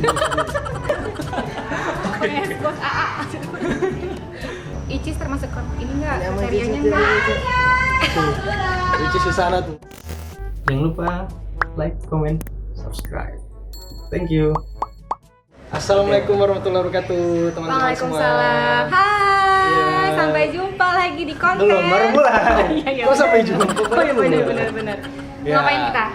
PS bos AA. Icis termasuk ini nggak kriterianya nggak? Icis di sana tuh. Jangan lupa like, comment, subscribe. Thank you. Assalamualaikum warahmatullahi wabarakatuh, teman-teman semua. Waalaikumsalam. Hai, Ya. sampai jumpa lagi di konten. Belum, baru mulai. Iya, Kok sampai jumpa? Oh iya benar. Ya. Ngapain kita?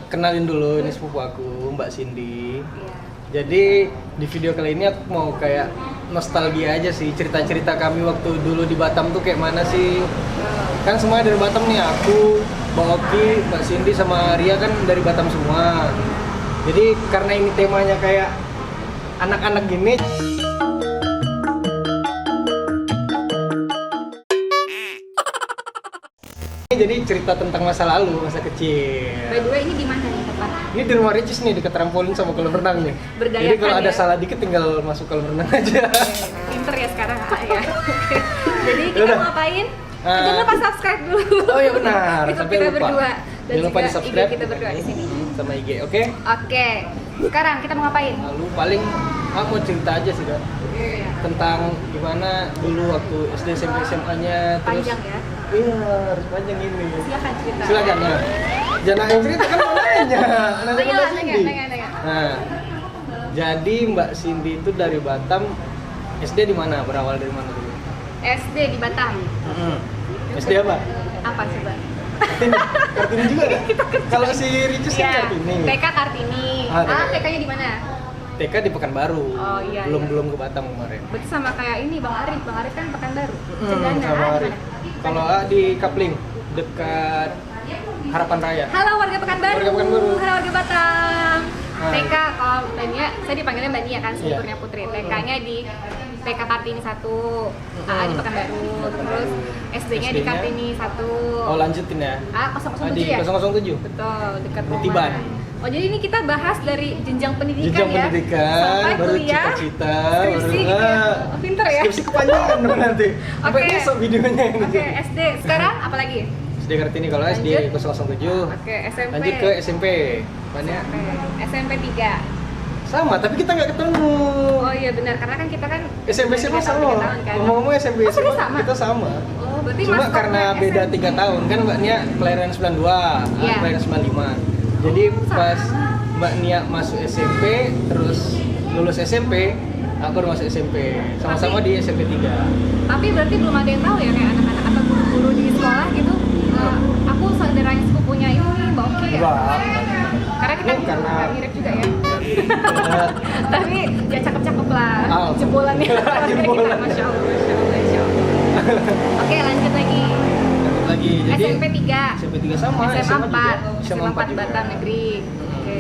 Kenalin dulu, ini sepupu aku, Mbak Cindy. Iya. Jadi di video kali ini aku mau kayak nostalgia aja sih, cerita-cerita kami waktu dulu di Batam tuh kayak mana sih. Kan semua dari Batam nih, aku, Mbak Oki, Mbak Cindy sama Ria kan dari Batam semua. Jadi karena ini temanya kayak anak-anak gini, jadi cerita tentang masa lalu, masa kecil. By the way, ini di mana nih tempat? Ini di rumah Ricis nih, dekat trampolin sama kolam renang nih. Berdayakan Jadi kalau ada ya? salah dikit tinggal masuk kolam renang aja. Pinter ya sekarang ya. Oke. Jadi kita Yaudah. mau ngapain? Jangan lupa subscribe dulu. Oh iya benar, YouTube sampai kita lupa. berdua dan Jangan lupa juga di subscribe IG kita berdua di sini. sama IG, oke? Oke. Sekarang kita mau ngapain? Lalu paling aku mau cerita aja sih Kak, tentang gimana dulu waktu SD SMP SMA-nya. Panjang ya. Iya, harus panjang ini. Silakan cerita. Silakan ya. Jangan yang cerita kan mau nanya. Nanya Mbak lah, Cindy. nanya. Nah, jadi Mbak Cindy itu dari Batam. SD di mana? Berawal dari mana dulu? SD di Batam. SD apa? Apa coba? Kartini. Kartini juga kan? Kalau si Ricis kan Iya. Kartini. TK Kartini. Ah, TK-nya di mana? TK di Pekanbaru. Oh, iya, Belum ke Batam kemarin. Berarti sama kayak ini Bang Arif. Bang Arif kan Pekanbaru. Sama di Arif. mana? Kalau di Kapling dekat Harapan Raya. Halo warga Pekanbaru. Warga Pekanbaru. Halo warga Batam. Ah. TK kalau Mbak Nia, saya dipanggilnya Mbak Nia kan, Iya. sebenarnya Putri. TK-nya di TK Kartini 1, AA di Pekanbaru, terus SD-nya di SD-nya? Kartini 1. Oh lanjutin ya. 007 di ya? 007. Betul, dekat Di rumah. Tiban. Oh, jadi ini kita bahas dari jenjang pendidikan Jenjang ya. pendidikan, Sampai baru kuliah, cita-cita, skripsi baru gitu ya. Oh, pinter ya. Skripsi kepanjangan dong nanti. Sampai Oke. besok videonya ini. Oke, SD. Sekarang apa lagi? SD Kartini, kalau SD Lanjut. 007. Oke, SMP. Lanjut ke SMP. Mana? SMP 3. Sama, tapi kita nggak ketemu. Oh iya benar, karena kan kita kan SMP SMA 3 tahun, sama. 3 tahun kan. Ngomong-ngomong SMP Oh, serius SMA sama? kita sama. Oh, berarti Cuma Mas karena Kopnya beda SMP. 3 tahun kan Mbak Nia kelahiran 92, Iya. aku kelahiran 95. Jadi pas Mbak Nia masuk SMP, terus lulus SMP, aku baru masuk SMP. Sama-sama di SMP 3. Tapi berarti belum ada yang tahu ya kayak anak-anak atau guru-guru di sekolah gitu. Aku saudaranya sepupunya ini Mbak Oki ya. Karena kita Karena- mirip juga ya. Tapi ya cakep-cakep lah. Oh. Jebolannya. Jebolan. Masya Allah, Masya Allah, Masya Allah. Oke, lanjut lagi. Lagi jadi SMP 3. SMP 3 sama, SMA 4. juga. SMA 4 juga. Batam Negeri. Oke.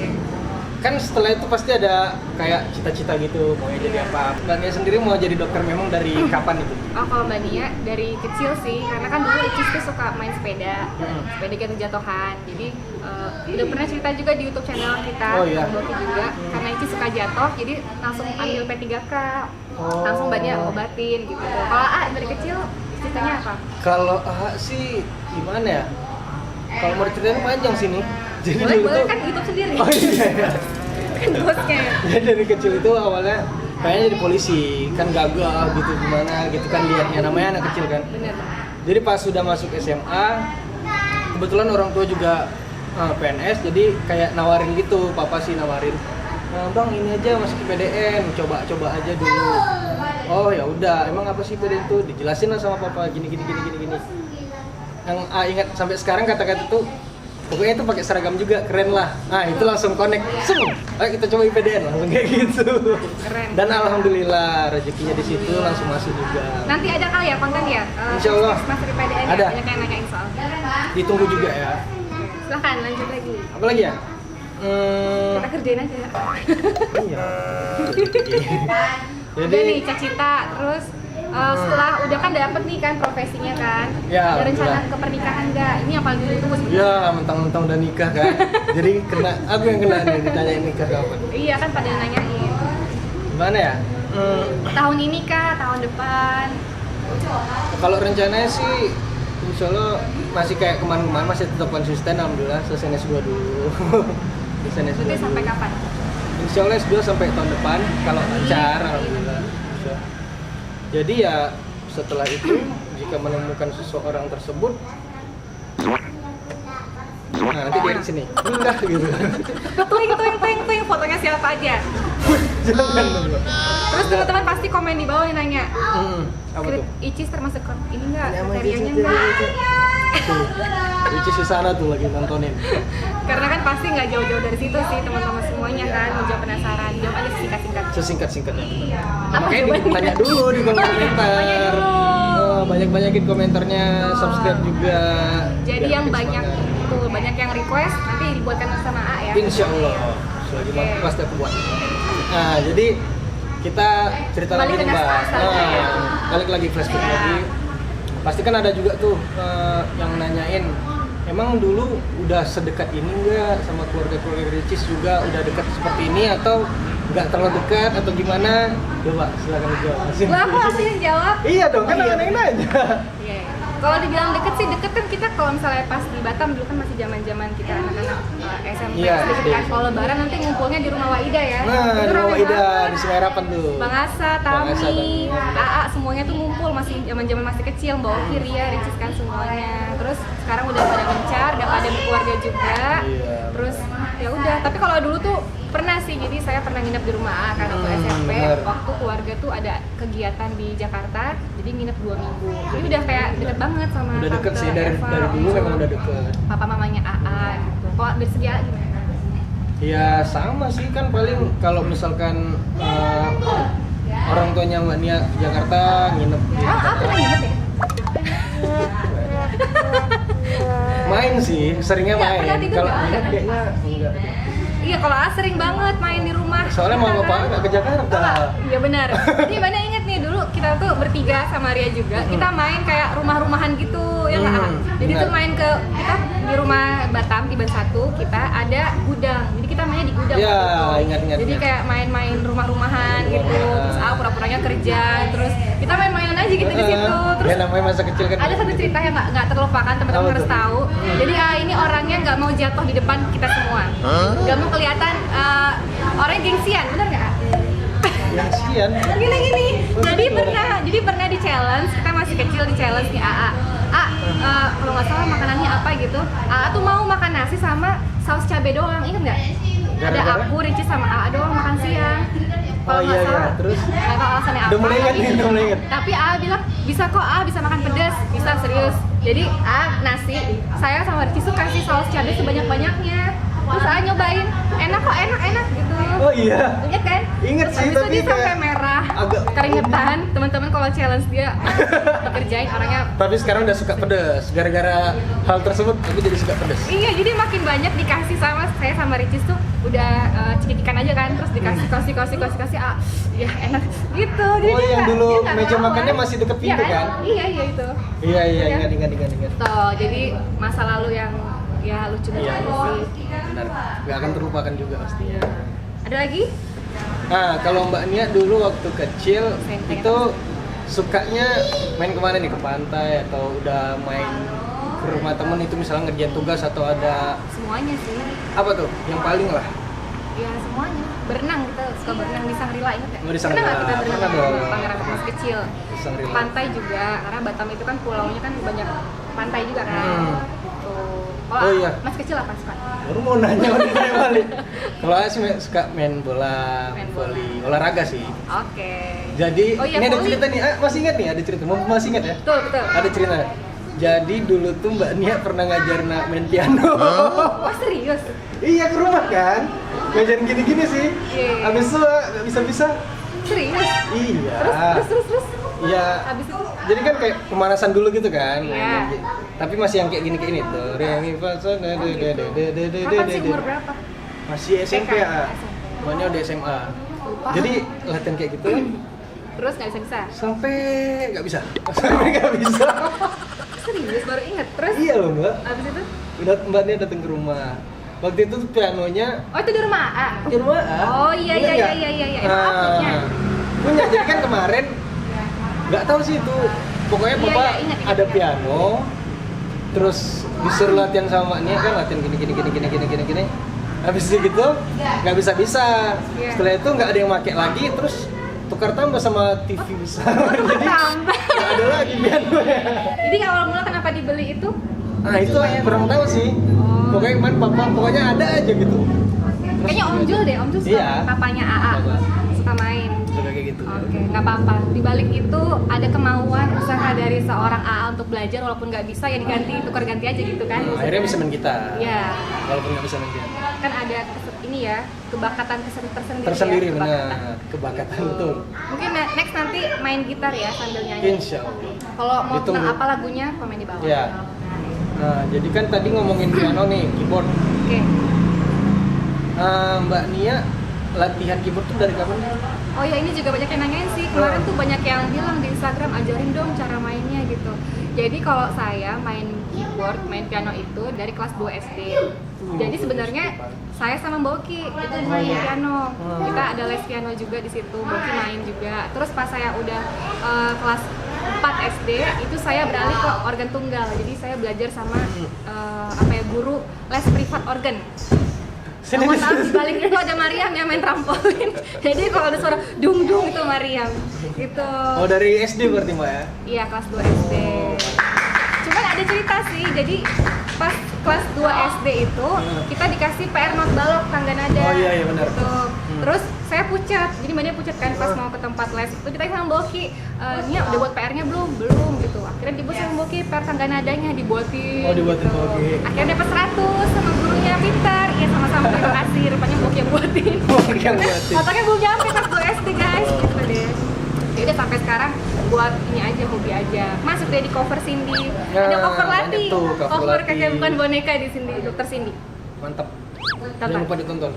Kan setelah itu pasti ada kayak cita-cita gitu, mau jadi apa. Mbak Nia sendiri mau jadi dokter memang dari kapan itu? Oh, kalau Mbak Nia dari kecil sih, karena kan dulu Icis tuh suka main sepeda, sepeda gitu jatuhan. Jadi udah pernah cerita juga di YouTube channel kita, Oh, iya. Mbak Oki juga. Karena Icis suka jatuh, jadi langsung ambil P3K, Oh. langsung Mbak Nia obatin gitu. Kalau A dari kecil ceritanya apa? Kalau sih gimana ya? Kalau mau diceritain panjang sini. Jadi Boleh, dulu boleh tuh- kan YouTube sendiri. Oh iya. Kan bosnya. Jadi dari kecil itu awalnya kayaknya jadi polisi, kan gagah gitu gimana gitu kan liatnya, namanya anak kecil kan. Bener. Jadi pas sudah masuk SMA, kebetulan orang tua juga PNS, jadi kayak nawarin gitu, papa sih nawarin. Bang ini aja masuk ke PDN, coba aja dulu. Oh ya udah, emang apa sih PDN itu? Dijelasin lah sama papa gini. Yang ingat sampai sekarang kata-kata tuh, pokoknya itu pakai seragam juga keren lah. Nah itu langsung connect, ayo kita coba IPDN langsung kayak gitu. Keren. Dan alhamdulillah rezekinya di situ langsung masuk juga. Nanti ada kali ya konten ya? Insya Allah. Mas di PDN Ada. ya? Banyak yang nanyain soal. Ditunggu juga ya. Silahkan lanjut lagi. Apa lagi ya? Kita kerjain aja. Iya. Udah Jadi nih cita-cita, terus setelah udah kan dapet nih kan profesinya kan, Ya, ada rencana alhamdulillah. ke pernikahan nggak? Ini yang paling ditunggu sebenarnya. ya mentang-mentang udah nikah kan. Jadi aku yang kena nih ditanyain nikah kapan. Iya kan pada nanyain. Gimana ya? Tahun ini kah? Tahun depan? Kalau rencananya sih insya Allah masih kayak kemarin masih tetap konsisten, alhamdulillah selesai S2 dulu. Selesai S2 Berarti dulu. sampai kapan? Insya Allah S2 sampai tahun depan kalau lancar, alhamdulillah. Bisa. Jadi ya setelah itu jika menemukan seseorang tersebut, nah nanti dia di sini, enggak gitu. Tuing, fotonya siapa aja. Jangan dong. Terus teman-teman pasti komen di bawah yang nanya, Apa tuh? Icis termasuk ini nggak, Ini sama kriterianya Icis, nggak? Tuh, Icis di sana tuh lagi nontonin. Karena kan pasti nggak jauh-jauh dari situ sih teman-teman semuanya kan, menjawab penasaran, jawab aja singkat-singkat. Sesingkat-singkatnya. Apa Makanya jawabannya? tanya dulu di kolom Tanya komentar. dulu. Banyak-banyakin komentarnya, subscribe juga. Jadi biar yang makin banyak semangat. tuh banyak yang request nanti dibuatkan sama A ya. Insya Allah. Selagi Oke. mampu pasti aku buat. Nah, jadi kita cerita Balik lagi ke nih Mbak. Nasta ya. Balik lagi flashback lagi. Pasti kan ada juga tuh yang nanyain, emang dulu udah sedekat ini nggak sama keluarga-keluarga Ricis juga, udah dekat seperti ini atau nggak terlalu dekat atau gimana? Coba silakan dijawab. Gua aku langsung yang jawab. Iya dong, kan Oh, iya. yang nanya. Iya. Kalau dibilang deket sih deket kan kita kalau misalnya pas di Batam dulu kan masih zaman-zaman kita anak-anak SMP Iya, sedikit iya. kan. Kalau lebaran nanti ngumpulnya di rumah Waida ya. Nah, Itu di rame Bawah Ida banget. di Sungai Harapan tuh. Bang Asa, Bang Asa, Tami, Tami. AA semuanya tuh ngumpul masih zaman-zaman masih kecil, Mbak Oki, Ria, Ricis kan semuanya. Terus sekarang udah pada mencar, udah pada berkeluarga juga. Iya. Terus ya udah, tapi kalau dulu tuh pernah sih, jadi saya pernah nginep di rumah A kan waktu SMP. bener. Waktu keluarga tuh ada kegiatan di Jakarta, jadi nginep 2 minggu. Jadi udah kayak deket banget sama Udah deket Tante sih dari Eva, dulu Om, memang udah deket. papa mamanya AA gitu. Kok dari segi A gimana? Ya sama sih kan paling kalau misalkan orang tuanya Mbak Nia di Jakarta nginep di A pernah nginep ya? main sih, seringnya Nggak main. pernah tidur Kalau nggak? nginep kayaknya enggak. Iya, kalau A sering banget main di rumah. Soalnya mau bapak nggak ke Jakarta. Iya benar. Jadi Bana inget nih dulu kita tuh bertiga sama Ria juga, kita main kayak rumah-rumahan gitu ya nggak? Jadi benar. tuh main ke kita di rumah Batam di Ban 1 kita ada gudang. Jadi kita mainnya di gudang Ya, waktu itu. ingat. Jadi kayak main-main rumah-rumahan gitu. Rumah-rumahan. Terus pura-puranya kerja, terus kita main-mainan aja gitu di situ. Terus Ya namanya masa kecil kan. ada satu cerita yang nggak terlupakan, teman-teman Apa harus tuh? tahu. Jadi ini orangnya nggak mau jatuh di depan kita semua, nggak mau kelihatan orangnya gengsian, bener nggak? Yang sian. Gini. Jadi pernah di challenge, kita masih kecil di challenge nih AA. Kalau nggak salah makanannya apa gitu. AA tuh mau makan nasi sama saus cabai doang, inget nggak? Ada Gara-gara? aku, Ricis sama AA doang makan siang. Kalau Oh, nggak iya, salah, terus? nggak tahu alasannya apa. Udah mulai ingat nih, udah mulai ingat. Tapi AA bilang bisa kok, AA bisa makan pedas, bisa serius. Jadi AA nasi, saya sama Ricis tuh kasih saus cabai sebanyak-banyaknya. Terus AA nyobain, enak kok, enak gitu. Oh iya. Ingat kan? Ingat sih, Habis itu tapi dia sampai kayak merah, agak keringetan. Teman-teman kalau challenge dia dikerjain orangnya. Tapi sekarang udah suka pedas. Gara-gara hal tersebut aku jadi suka pedas. Iya, jadi makin banyak dikasih sama saya sama Ricis tuh udah cekik-cekikan aja kan, terus dikasih kasih ya enak gitu. Jadi Oh, dia yang nggak- dulu dia nggak meja ngelawan. makannya masih deket Iya pintu kan? Iya itu. Iya, Iya. ingat. Tuh, jadi masa lalu yang ya lucu Iya, aja sih. benar. Nggak akan terlupakan juga pastinya. Ada lagi? Nah, kalau Mbak Nia dulu waktu kecil Pengen itu sukanya main kemana nih? Ke pantai atau udah main ke rumah temen itu misalnya ngerjain tugas atau ada Semuanya sih. apa tuh? Yang paling lah. Ya semuanya. Berenang, kita suka berenang di Sangrila, ingat nggak? Oh, di Pernah nggak Sangrila. kita berenang Pernah dong. di Pangeran masih kecil? Di Sangrila. Pantai juga, karena Batam itu kan pulaunya kan banyak pantai juga kan. Tuh. Oh, iya. Masih kecil apa suka? Baru mau nanya udah nanya balik. Kalau saya sih suka main bola, Main bola. voli, olahraga sih. Oke. Jadi Oh iya, ini ada voli. cerita nih, masih ingat nih? Ada cerita, masih ingat ya? Betul. Ada cerita. Jadi dulu tuh Mbak Nia pernah ngajarin main piano. Oh serius? Iya ke rumah kan, ngajarin gini-gini sih. Iya. Abis itu nggak bisa-bisa. Serius? Iya. Terus? Iya. Habis itu? Jadi kan kayak pemanasan dulu gitu kan. Iya. Tapi masih yang kayak gini kayak ini tuh. Re mi fa sol la do do do do do do Kapan sih do. umur berapa? Masih SMP TK? ya. Mbaknya udah SMA. Lupa. Jadi latihan kayak gitu Terus nggak bisa? sampai nggak bisa. Sampai nggak bisa. Serius? Baru inget? Terus? Iya loh Mbak. Habis itu? Udah Mbaknya datang ke rumah. Waktu itu tuh pianonya Oh itu di rumah AA? di rumah. Oh iya. Ingat nggak? Emang punya? Punya. Jadi kan kemarin nggak tahu sih itu. Pokoknya Iya, bapak ingat. ada piano, terus disuruh latihan sama maknya kan latihan gini. Habis gitu nggak bisa. Iya. Setelah itu nggak ada yang pakai lagi, terus tukar tambah sama TV besar. Jadi Tambah. nggak ada lagi piano ya. Jadi awal mula kenapa dibeli itu? Nah itu kurang tahu sih. Pokoknya kemarin pokoknya ada aja gitu. Kayaknya Om Jul deh, Om Jul suka Iya. papanya AA, Papa. suka main. Juga kayak gitu. Oke, nggak apa-apa. Di balik itu ada kemauan usaha dari seorang AA untuk belajar, walaupun nggak bisa ya diganti, tukar ganti aja gitu kan? Akhirnya bisa main gitar. Iya. Walaupun nggak bisa main gitar. Kan ada ini ya, kebakatan tersendiri. Tersendiri ya, benar. Kebakatan betul. Mungkin next nanti main gitar ya sambil nyanyi. Insya Allah. Kalau mau Ditunggu. tentang apa lagunya, komen di bawah. Iya. Nah, jadi kan tadi ngomongin piano nih, keyboard. Oke. Mbak Nia latihan keyboard tuh dari kapan? Oh ya, ini juga banyak yang nanyain sih. Kemarin tuh banyak yang bilang di Instagram, ajarin dong cara mainnya gitu. Jadi kalau saya main keyboard, main piano itu dari kelas 2 SD. Jadi sebenarnya saya sama Boki itu main piano. Kita ada les piano juga di situ. Boki main juga. Terus pas saya udah kelas 4 SD itu saya beralih ke organ tunggal. Jadi saya belajar sama guru les privat organ. Kamu tahu di balik itu ada Mariam yang main trampolin. Jadi kalau ada suara dung dung itu Mariam. Gitu. Oh, dari SD berarti Mbak ya? Iya, kelas 2 SD. Cuman ada cerita sih. Jadi pas kelas 2 SD itu kita dikasih PR not balok tangga nada. Oh iya benar. Gitu. Terus saya pucat. Jadi Mbak Nia pucat kan pas mau ke tempat les. Itu ditanya sama Boki, Nia udah buat PR-nya belum? Belum gitu. Akhirnya dibuat sama Boki PR tangga nadanya dibuatin. Oh, dibuatin gitu. Boki. Akhirnya dapat 100 sama gurunya pintar. Iya, sama-sama terima kasih. Rupanya Boki yang buatin. Boki yang buatin. Otaknya belum nyampe kelas 2 SD guys. Gitu deh. Ya udah sampai sekarang buat ini aja, hobi aja. Masuk deh di cover Cindy. Ada cover Lati. banyak tuh, cover Lati. Kakek bukan boneka di Cindy, Dokter Cindy. Mantap. Tonton. Jangan lupa ditonton.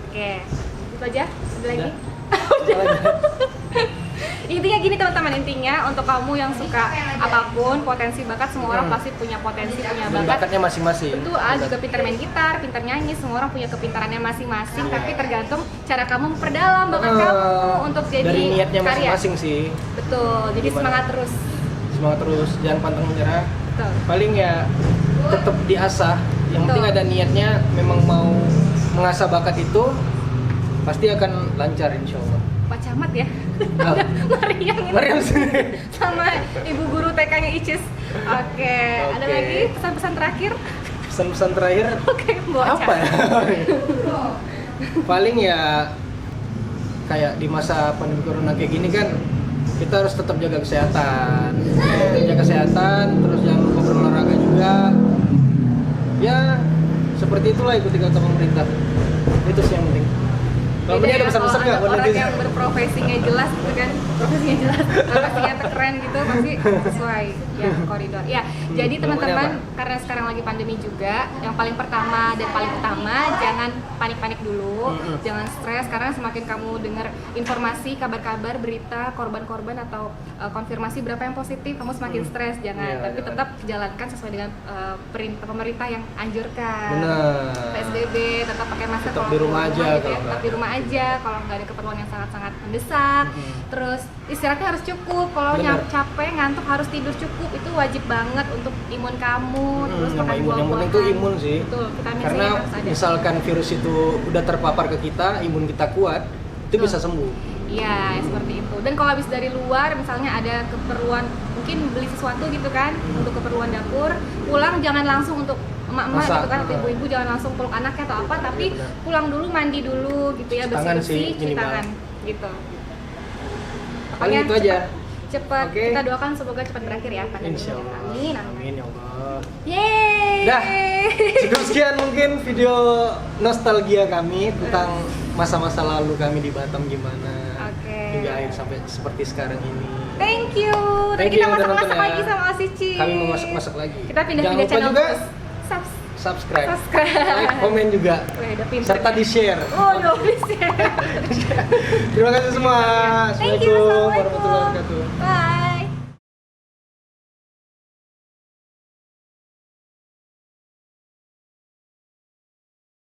Oke. Itu aja. Ada lagi? Udah. Intinya gini teman-teman, intinya untuk kamu yang suka apapun, potensi bakat, semua orang pasti punya potensi, punya Dan bakat. bakatnya masing-masing. Itu juga pintar main gitar, pintar nyanyi, semua orang punya kepintarannya masing-masing, tapi tergantung cara kamu memperdalam bakat kamu untuk jadi dari niatnya karya. masing-masing sih. Betul, jadi Gimana? semangat terus. Semangat terus, jangan pantang menyerah. Betul. Paling ya tetap diasah. Yang penting Betul. ada niatnya, memang mau mengasah bakat itu pasti akan lancar insya Allah. Pak Camat ya. Ah. Mariam ini. Mariam sini. Sama ibu guru TK-nya Icis. Oke, ada Oke. lagi pesan-pesan terakhir? Pesan-pesan terakhir Oke, bawa apa ya? Paling ya kayak di masa pandemi corona kayak gini kan kita harus tetap jaga kesehatan. Terus jangan lupa berolahraga juga. Ya seperti itulah, ikuti kata pemerintah. Itu sih yang penting. Kalau Beda punya ada ya, pesan-pesan kalau nggak? ada Buat orang netizen? yang berprofesinya jelas gitu kan, profesinya jelas, profesinya keren gitu pasti sesuai ya koridor. Ya, jadi teman-teman karena sekarang lagi pandemi juga, yang paling pertama dan paling utama jangan panik-panik dulu, jangan stres karena semakin kamu dengar informasi, kabar-kabar, berita, korban-korban atau konfirmasi berapa yang positif, kamu semakin stres. Jangan, Iya, tapi jangan. tetap jalankan sesuai dengan perintah pemerintah yang anjurkan. Benar. PSBB, tetap pakai masker Tetap kalau di rumah keluar aja gitu ya, kalau tetap di rumah aja kalau nggak ada keperluan yang sangat-sangat mendesak. Terus istirahatnya harus cukup, kalau Benar. capek ngantuk harus tidur cukup, itu wajib banget untuk imun kamu. Terus Sama makan imun. Yang penting buah-buahan. itu imun sih. Betul, vitamin C Karena harus ada. misalkan virus itu udah terpapar ke kita, imun kita kuat, itu bisa sembuh. Iya, seperti itu. Dan kalau habis dari luar, misalnya ada keperluan, mungkin beli sesuatu gitu kan, untuk keperluan dapur, pulang jangan langsung untuk emak-emak Masak. gitu kan, atau ibu-ibu jangan langsung peluk anaknya atau apa, tapi benar. pulang dulu, mandi dulu gitu ya, Cuci tangan bersih-bersih, sih, cuci minimal. tangan gitu. Paling itu aja. Cepat, Oke. kita doakan semoga cepat berakhir ya pandemi. Insya Allah. Amin, amin. Amin ya Allah. Yeay! Dah. Cukup sekian mungkin video nostalgia kami tentang masa-masa lalu kami di Batam gimana. Oke. Hingga akhir sampai seperti sekarang ini. Thank you. Tadi Thank kita you udah masak-masak nonton ya. lagi sama Osici. Kami mau masak-masak lagi. Kita Jangan pindah-pindah lupa channel juga terus. subscribe, Subscribe. like, komen juga, Wih, udah pinter. serta di share. Oh, udah bisa. Terima kasih semua. Thank you. Assalamualaikum Assalamualaikum. warahmatullahi wabarakatuh. Bye.